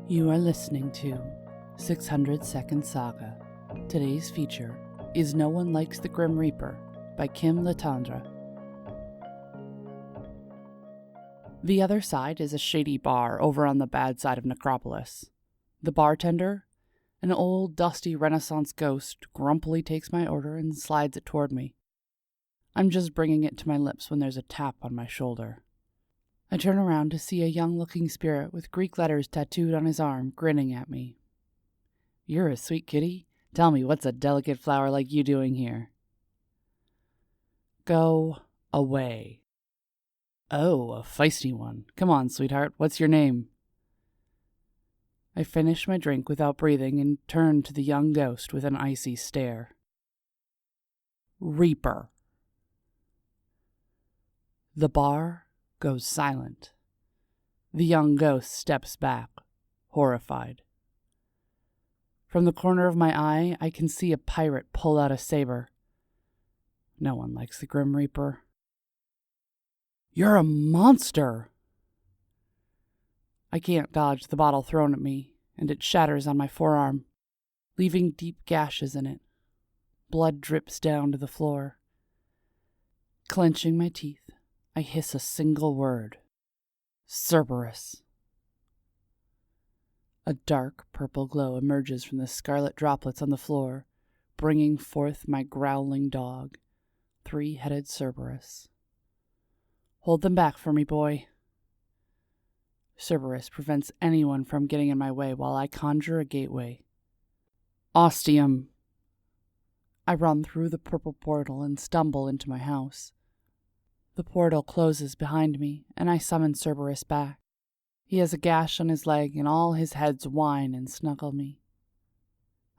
You are listening to 600 Second Saga. Today's feature is No One Likes the Grim Reaper by Letendre. The other side is a shady bar over on the bad side of Necropolis. The bartender, an old dusty Renaissance ghost, grumpily takes my order and slides it toward me. I'm just bringing it to my lips when there's a tap on my shoulder. I turn around to see a young-looking spirit with Greek letters tattooed on his arm, grinning at me. "You're a sweet kitty. Tell me, what's a delicate flower like you doing here?" "Go away." "Oh, a feisty one. Come on, sweetheart, what's your name?" I finish my drink without breathing and turn to the young ghost with an icy stare. "Reaper." The bar goes silent. The young ghost steps back, horrified. From the corner of my eye, I can see a pirate pull out a saber. No one likes the Grim Reaper. "You're a monster!" I can't dodge the bottle thrown at me, and it shatters on my forearm, leaving deep gashes in it. Blood drips down to the floor. Clenching my teeth, I hiss a single word. "Cerberus." A dark purple glow emerges from the scarlet droplets on the floor, bringing forth my growling dog, 3-headed Cerberus. "Hold them back for me, boy." Cerberus prevents anyone from getting in my way while I conjure a gateway. "Ostium." I run through the purple portal and stumble into my house. The portal closes behind me, and I summon Cerberus back. He has a gash on his leg, and all his heads whine and snuggle me.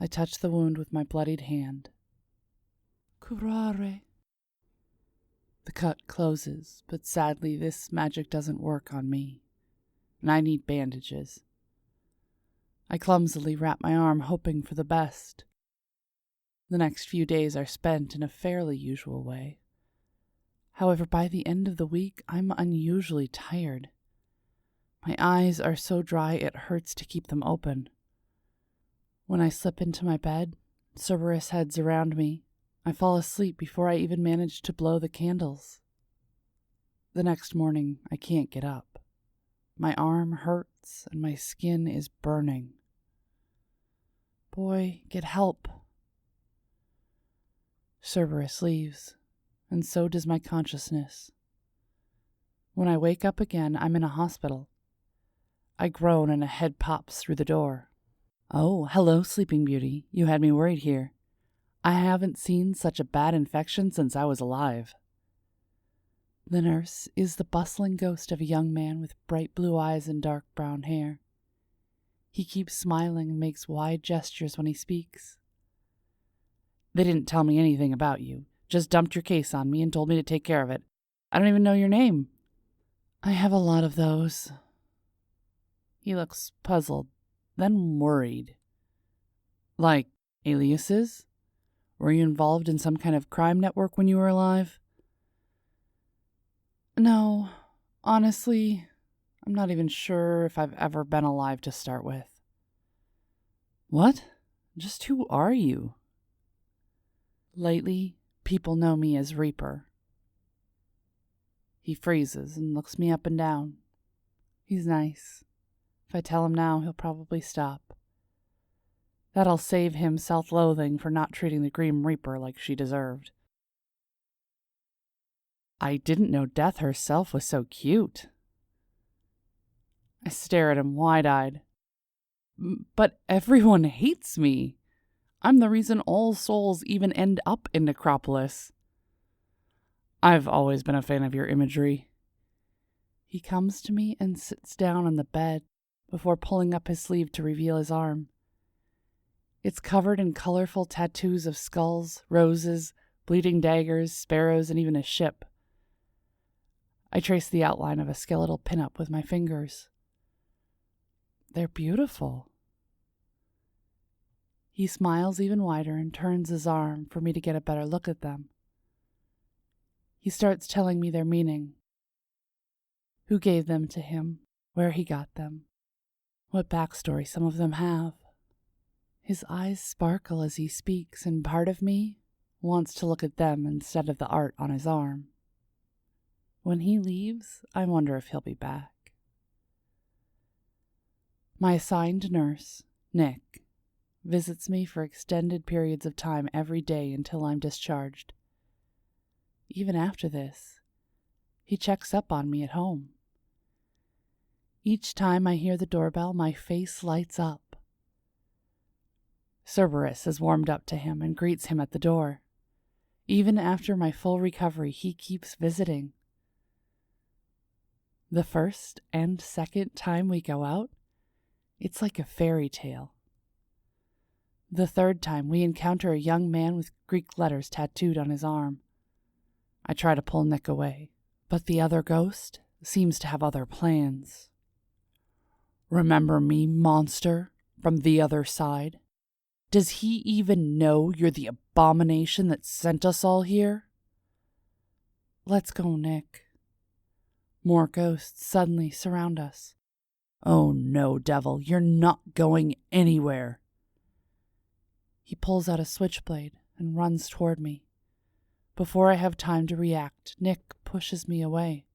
I touch the wound with my bloodied hand. "Curare." The cut closes, but sadly this magic doesn't work on me, and I need bandages. I clumsily wrap my arm, hoping for the best. The next few days are spent in a fairly usual way. However, by the end of the week, I'm unusually tired. My eyes are so dry it hurts to keep them open. When I slip into my bed, Cerberus heads around me. I fall asleep before I even manage to blow the candles. The next morning, I can't get up. My arm hurts and my skin is burning. "Boy, get help." Cerberus leaves, and so does my consciousness. When I wake up again, I'm in a hospital. I groan and a head pops through the door. "Oh, hello, Sleeping Beauty. You had me worried here. I haven't seen such a bad infection since I was alive." The nurse is the bustling ghost of a young man with bright blue eyes and dark brown hair. He keeps smiling and makes wide gestures when he speaks. "They didn't tell me anything about you. Just dumped your case on me and told me to take care of it. I don't even know your name." "I have a lot of those." He looks puzzled, then worried. "Like aliases? Were you involved in some kind of crime network when you were alive?" "No, honestly, I'm not even sure if I've ever been alive to start with." "What? Just who are you?" "Lately, people know me as Reaper." He freezes and looks me up and down. He's nice. If I tell him now, he'll probably stop. That'll save him self-loathing for not treating the Grim Reaper like she deserved. "I didn't know Death herself was so cute." I stare at him wide-eyed. "But everyone hates me. I'm the reason all souls even end up in Necropolis." "I've always been a fan of your imagery." He comes to me and sits down on the bed before pulling up his sleeve to reveal his arm. It's covered in colorful tattoos of skulls, roses, bleeding daggers, sparrows, and even a ship. I trace the outline of a skeletal pinup with my fingers. They're beautiful. He smiles even wider and turns his arm for me to get a better look at them. He starts telling me their meaning. Who gave them to him, where he got them, What backstory some of them have. His eyes sparkle as he speaks, and part of me wants to look at them instead of the art on his arm. When he leaves, I wonder if he'll be back. My assigned nurse, Nick, visits me for extended periods of time every day until I'm discharged. Even after this, he checks up on me at home. Each time I hear the doorbell, my face lights up. Cerberus has warmed up to him and greets him at the door. Even after my full recovery, he keeps visiting. The first and second time we go out, it's like a fairy tale. The third time, we encounter a young man with Greek letters tattooed on his arm. I try to pull Nick away, but the other ghost seems to have other plans. "Remember me, monster, from the other side? Does he even know you're the abomination that sent us all here?" Let's go, Nick. More ghosts suddenly surround us. "Oh no, devil, you're not going anywhere." He pulls out a switchblade and runs toward me. Before I have time to react, Nick pushes me away.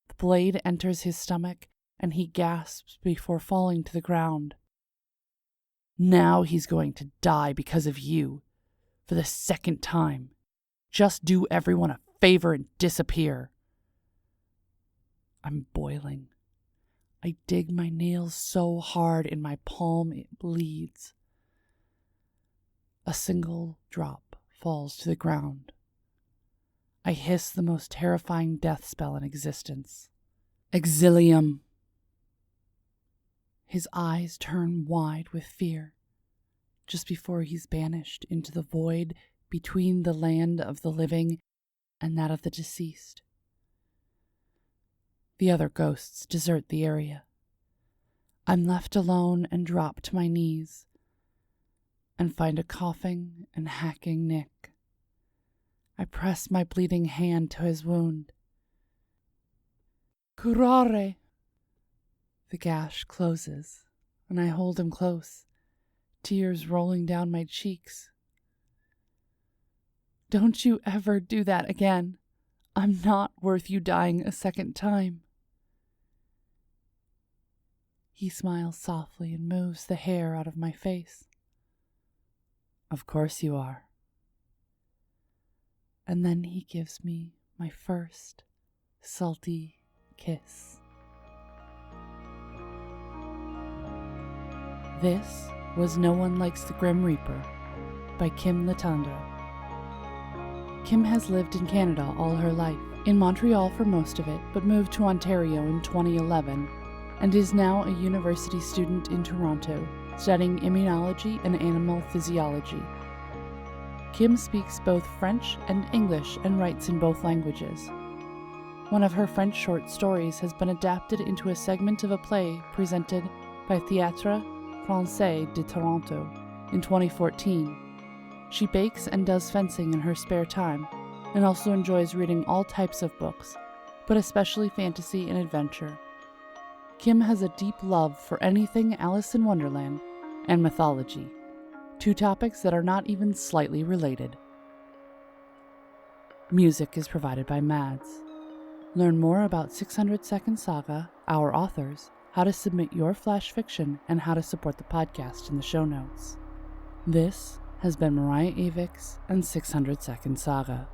The blade enters his stomach, and he gasps before falling to the ground. "Now he's going to die because of you, for the second time. Just do everyone a favor and disappear." I'm boiling. I dig my nails so hard in my palm it bleeds. A single drop falls to the ground. I hiss the most terrifying death spell in existence. Exilium. His eyes turn wide with fear, just before he's banished into the void between the land of the living and that of the deceased. The other ghosts desert the area. I'm left alone and drop to my knees and find a coughing and hacking Nick. I press my bleeding hand to his wound. "Curare!" The gash closes, and I hold him close, tears rolling down my cheeks. "Don't you ever do that again. I'm not worth you dying a second time." He smiles softly and moves the hair out of my face. "Of course you are." And then he gives me my first salty kiss. This was No One Likes the Grim Reaper by Kim Letendre. Kim has lived in Canada all her life, in Montreal for most of it, but moved to Ontario in 2011, and is now a university student in Toronto, studying immunology and animal physiology. Kim speaks both French and English and writes in both languages. One of her French short stories has been adapted into a segment of a play presented by Théâtre Français de Toronto in 2014. She bakes and does fencing in her spare time, and also enjoys reading all types of books, but especially fantasy and adventure. Kim has a deep love for anything Alice in Wonderland and mythology, two topics that are not even slightly related. Music is provided by Mads. Learn more about 600 Second Saga, our authors, how to submit your flash fiction, and how to support the podcast in the show notes. This has been Mariah Avix and 600 Second Saga.